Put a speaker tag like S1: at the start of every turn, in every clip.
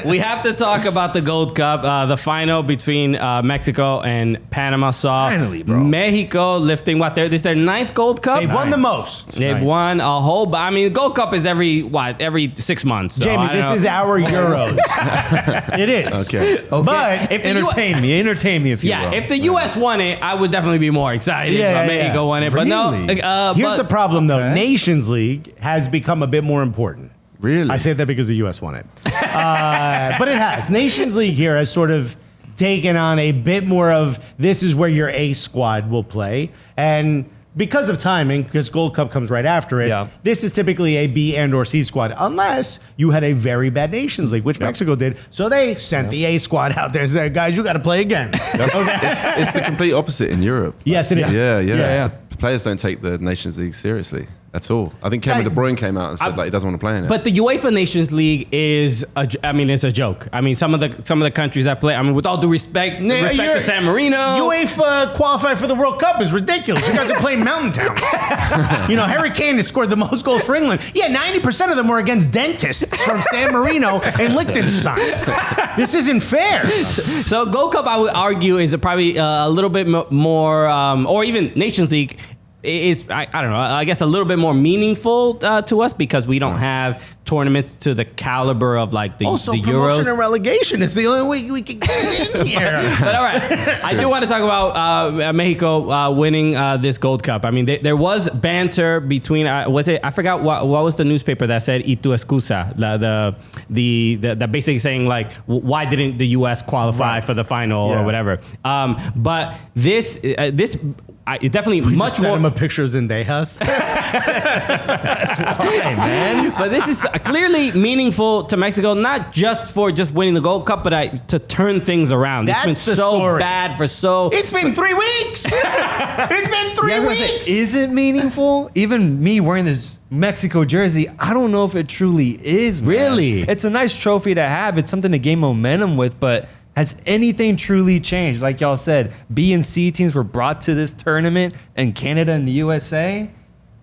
S1: We have to talk about the Gold Cup. The final between Mexico and Panama saw
S2: Finally, bro.
S1: Mexico lifting what? This is their 9th Gold Cup.
S3: They've won the most.
S1: They've won a whole. I mean, the Gold Cup is every 6 months. So
S3: Jamie, this is our Euros. It is.
S2: Okay.
S3: But
S1: if the
S2: Entertain me if you will.
S1: if the U.S. won it, I would definitely be more excited. If Mexico won it, but no.
S3: Here's the problem, though. Nations League has become a bit more important.
S4: Really?
S3: I say that because the U.S. won it. But it has. Nations League here has sort of taken on a bit more of this is where your A squad will play. And because of timing, because Gold Cup comes right after it, this is typically a B and or C squad, unless you had a very bad Nations League, which Mexico did. So they sent the A squad out there and said, guys, you got to play again.
S4: It's the complete opposite in Europe.
S3: Yes, it is.
S4: Yeah. Players don't take the Nations League seriously at all. I think Kevin De Bruyne came out and said he doesn't want to play in it.
S1: But the UEFA Nations League is, it's a joke. I mean, some of the countries that play. I mean, with all due respect to San Marino,
S3: UEFA qualified for the World Cup is ridiculous. You guys are playing mountain towns. Harry Kane has scored the most goals for England. Yeah, 90% of them were against dentists from San Marino and Liechtenstein. This isn't fair.
S1: So Gold Cup, I would argue, is probably a little bit more, or even Nations League. Is I don't know, I guess a little bit more meaningful to us because we don't have tournaments to the caliber of like the
S3: also,
S1: the
S3: promotion
S1: Euros.
S3: And relegation. It's the only way we can get in here.
S1: But all right, I do want to talk about Mexico winning this Gold Cup. I mean, there was banter between. Was it? I forgot what was the newspaper that said "Y tu excusa," the basically saying like, why didn't the U.S. qualify for the final or whatever. But this. It definitely
S3: We
S1: much
S3: just sent
S1: more.
S3: him a picture of Zendejas. That's why, man.
S1: But this is clearly meaningful to Mexico, not just for just winning the Gold Cup, but to turn things around.
S3: That's
S1: it's been
S3: the
S1: so
S3: story.
S1: bad for so.
S3: It's been 3 weeks. It's been 3 weeks.
S2: Is it meaningful? Even me wearing this Mexico jersey, I don't know if it truly is. Man.
S1: Really?
S2: It's a nice trophy to have. It's something to gain momentum with, but has anything truly changed? Like y'all said, B and C teams were brought to this tournament, and Canada and the USA.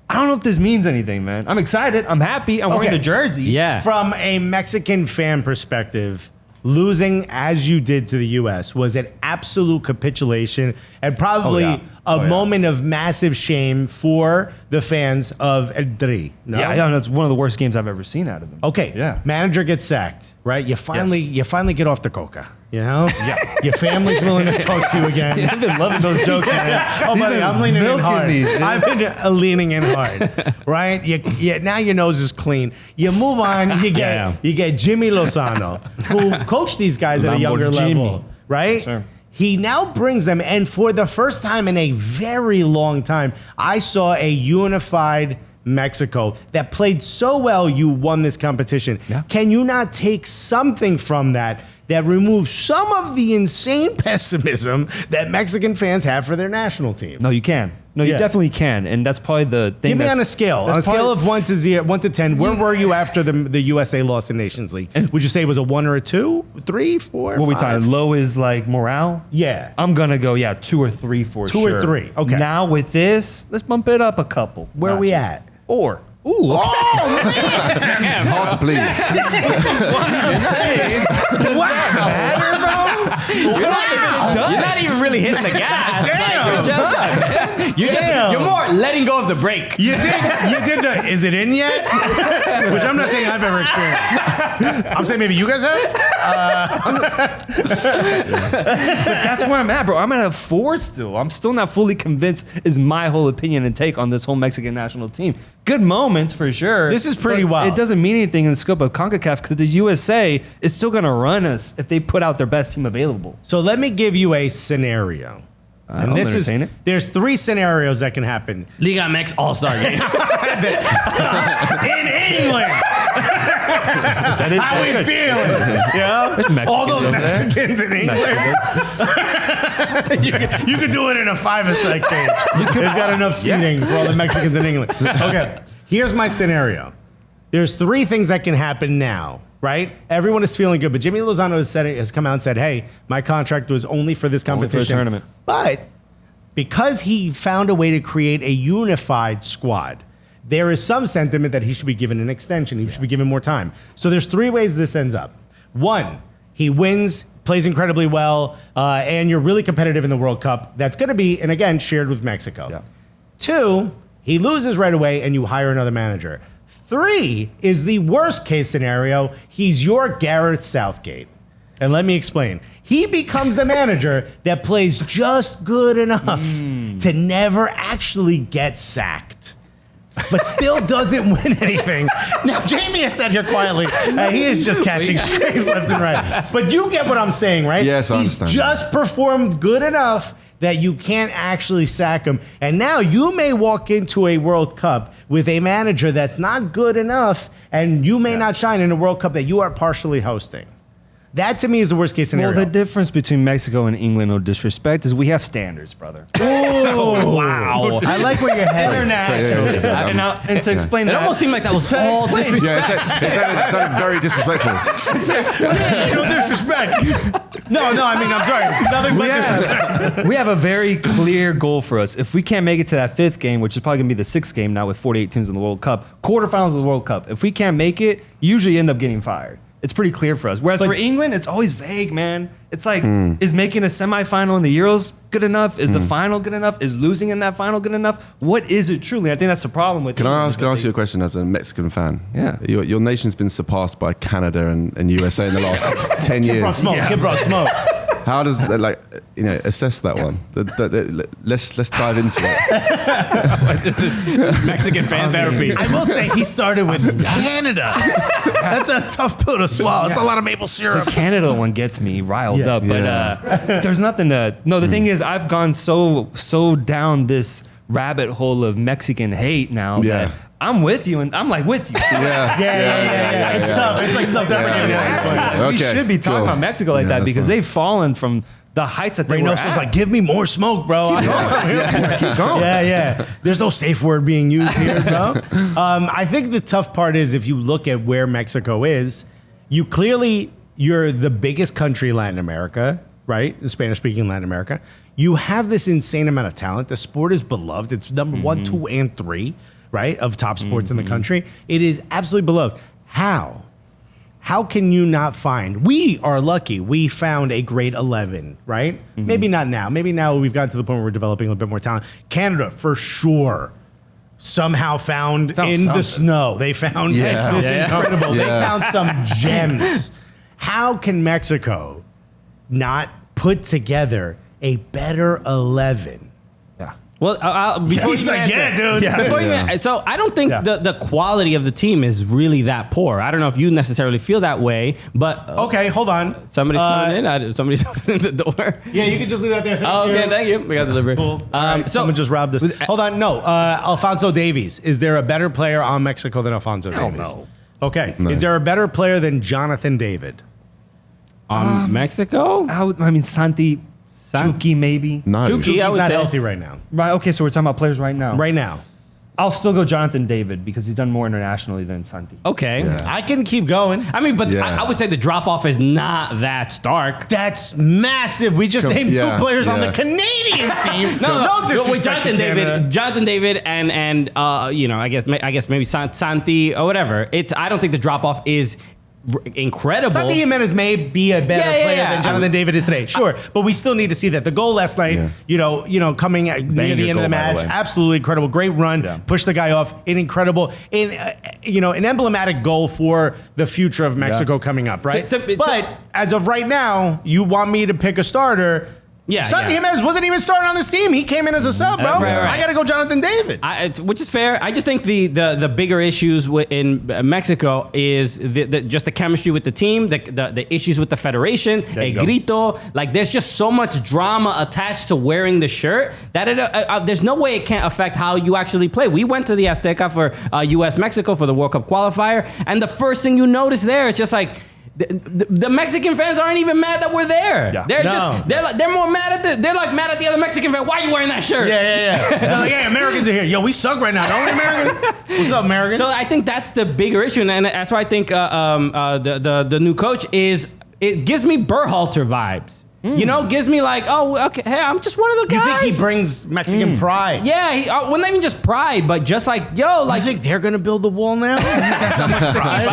S2: I don't know if this means anything, man. I'm excited. I'm happy. I'm wearing the jersey.
S1: Yeah.
S3: From a Mexican fan perspective, losing as you did to the U.S. was an absolute capitulation and probably a moment of massive shame for the fans of El Tri. No?
S2: Yeah, it's one of the worst games I've ever seen out of them.
S3: Okay.
S2: Yeah.
S3: Manager gets sacked, right? You finally get off the coca. You know? Yeah. Your family's willing to talk to you again.
S2: I've been loving those jokes, man.
S3: Oh, buddy, I'm leaning in hard.
S2: These,
S3: I've been leaning in hard, right? Now your nose is clean. You move on. You get Jimmy Lozano, who coached these guys at a younger level, right?
S2: Sure.
S3: He now brings them, and for the first time in a very long time, I saw a unified Mexico that played so well. You won this competition. Yeah. Can you not take something from that removes some of the insane pessimism that Mexican fans have for their national team?
S2: No, you can. No, you definitely can, and that's probably the thing.
S3: Give me on a scale. On a scale of 1 to 10, where were you after the USA lost in Nations League? And would you say it was a 1 or a 2, 3, 4?
S2: What we talking? Low is like morale.
S3: Yeah,
S2: I'm gonna go 2 or 3 for
S3: 2
S2: sure.
S3: or 3. Okay.
S2: Now with this, let's bump it up a couple.
S3: Where are we at?
S2: 4.
S1: Ooh, okay.
S3: Oh man!
S4: It's hard to please.
S1: You're not even really hitting the gas. You're more letting go of the brake.
S3: You did the. Is it in yet? Which I'm not saying I've ever experienced. I'm saying maybe you guys have.
S2: That's where I'm at, bro. I'm at a 4 still. I'm still not fully convinced. Is my whole opinion and take on this whole Mexican national team. Good moments for sure.
S3: This is pretty wild.
S2: It doesn't mean anything in the scope of CONCACAF because the USA is still going to run us if they put out their best team available.
S3: So let me give you a scenario. And this is there's 3 scenarios that can happen.
S1: Liga MX All-Star game.
S3: In England. How we feeling? Yeah. All those Mexicans in England. you could do it in a 5-a-side cage. They've got enough seating for all the Mexicans in England. Okay. Here's my scenario. There's 3 things that can happen now. Right? Everyone is feeling good, but Jimmy Lozano has come out and said, hey, my contract was only for this competition.
S2: Only for the tournament.
S3: But because he found a way to create a unified squad, there is some sentiment that he should be given an extension. He should be given more time. So there's 3 ways this ends up. One, he wins, plays incredibly well, and you're really competitive in the World Cup. That's going to be, and again, shared with Mexico.
S2: Yeah.
S3: 2, he loses right away and you hire another manager. 3 is the worst case scenario. He's your Gareth Southgate. And let me explain. He becomes the manager that plays just good enough to never actually get sacked, but still doesn't win anything. Now, Jamie has said here quietly, he is just catching strays left and right. But you get what I'm saying, right?
S4: Yes, I understand.
S3: He's just performed good enough that you can't actually sack him. And now you may walk into a World Cup with a manager that's not good enough, and you may not shine in a World Cup that you are partially hosting. That to me is the worst case scenario.
S2: Well, the difference between Mexico and England, no disrespect, is we have standards, brother.
S3: Oh, wow. I like where you're headed.
S2: International. And to explain
S1: It
S2: that,
S1: almost seemed like that was all disrespect.
S4: It sounded very disrespectful.
S3: No disrespect. No, I mean, I'm sorry. Nothing but disrespect.
S2: we have a very clear goal for us. If we can't make it to that 5th game, which is probably going to be the 6th game now with 48 teams in the World Cup, quarterfinals of the World Cup, if we can't make it, usually end up getting fired. It's pretty clear for us. Whereas for England, it's always vague, man. It's like, is making a semifinal in the Euros good enough? Is the final good enough? Is losing in that final good enough? What is it truly? I think that's the problem with
S4: Can I
S2: England,
S4: ask you a question as a Mexican fan?
S2: Yeah.
S4: Your nation's been surpassed by Canada and USA in the last 10
S3: Kid brought
S4: years.
S3: smoke. Kid brought smoke.
S4: How does assess that one? Let's dive into it.
S1: This is Mexican fan therapy.
S3: I will say he started with Canada. That's a tough pill to swallow. It's a lot of maple syrup.
S2: The Canada one gets me riled
S3: Yeah.
S2: up, but there's nothing to. No, the thing is, I've gone so down this rabbit hole of Mexican hate now
S4: Yeah.
S2: that I'm with you, and I'm like with you.
S3: Yeah. It's tough. It's like self-deprecating.
S2: We should be talking about Mexico like that
S4: that's
S2: because
S4: fine.
S2: they've fallen from the heights that they were
S3: Reynoso's
S2: at.
S3: like, give me more smoke, bro.
S2: Keep going.
S3: Yeah. There's no safe word being used here, bro. I think the tough part is if you look at where Mexico is, you're the biggest country in Latin America, right? In Spanish-speaking Latin America. You have this insane amount of talent. The sport is beloved. It's number 1, 2, and 3, right, of top sports in the country. It is absolutely beloved. How can you not find? We are lucky. We found a great 11, right? Maybe not now. Maybe now we've gotten to the point where we're developing a little bit more talent. Canada, for sure, somehow found in the snow. They found this incredible. They found some gems. How can Mexico not put together a better 11?
S1: Well, before
S3: He's
S1: you
S3: like,
S1: answer,
S3: yeah, dude.
S1: Before you, so I don't think the quality of the team is really that poor. I don't know if you necessarily feel that way, but
S3: Okay, hold on.
S1: somebody's coming in. Somebody's opening the door.
S3: Yeah, you can just leave that there.
S1: Thank you. We got delivery.
S3: Cool. Someone just robbed us. Hold on. No, Alphonso Davies. Is there a better player on Mexico than Alphonso Davies?
S2: no.
S3: Okay.
S4: No.
S3: Is there a better player than Jonathan David?
S1: Mexico?
S2: I mean, Santi, Chucky, maybe.
S4: No.
S1: Chucky,
S3: He's
S1: I would
S3: not
S1: say.
S3: healthy right now.
S2: Right. Okay, so we're talking about players right now.
S3: Right now.
S2: I'll still go Jonathan David because he's done more internationally than Santi.
S1: Okay.
S4: Yeah.
S3: I can keep going.
S1: I mean, but
S4: Yeah.
S1: I would say the drop off is not that stark.
S3: That's massive. We just named 2 players on the Canadian team.
S1: No,
S3: disrespect
S1: with Jonathan
S3: to Canada.
S1: David, and I guess maybe Santi or whatever. I don't think the drop off is incredible.
S3: Santi Gimenez may be a better player
S1: yeah.
S3: than Jonathan David is today. Sure, but we still need to see that. The goal last night, coming near the end of the
S2: goal, by the
S3: match,
S2: way.
S3: absolutely incredible. Great run, pushed the guy off. An emblematic goal for the future of Mexico coming up, right? But as of right now, you want me to pick a starter.
S1: Yeah,
S3: Santi Gimenez wasn't even starting on this team. He came in as a sub, bro.
S1: Right.
S3: I got to go Jonathan David.
S1: Which is fair. I just think the bigger issues in Mexico is just the chemistry with the team, the issues with the federation, grito. Like there's just so much drama attached to wearing the shirt that there's no way it can't affect how you actually play. We went to the Azteca for US Mexico for the World Cup qualifier, and the first thing you notice there is just like. The Mexican fans aren't even mad that we're there.
S2: Yeah.
S1: They're more mad at they're like mad at the other Mexican fan. Why are you wearing that shirt?
S3: Yeah. They're like, hey, Americans are here. Yo, we suck right now, don't we, American? What's up, American?
S1: So I think that's the bigger issue, and that's why I think the new coach it gives me Berhalter vibes. Gives me like, oh, okay, hey, I'm just one of the guys.
S3: You think he brings Mexican pride?
S1: Yeah, well, not even just pride, but just like, yo, like.
S3: You think they're going to build the wall now? That's how much pride?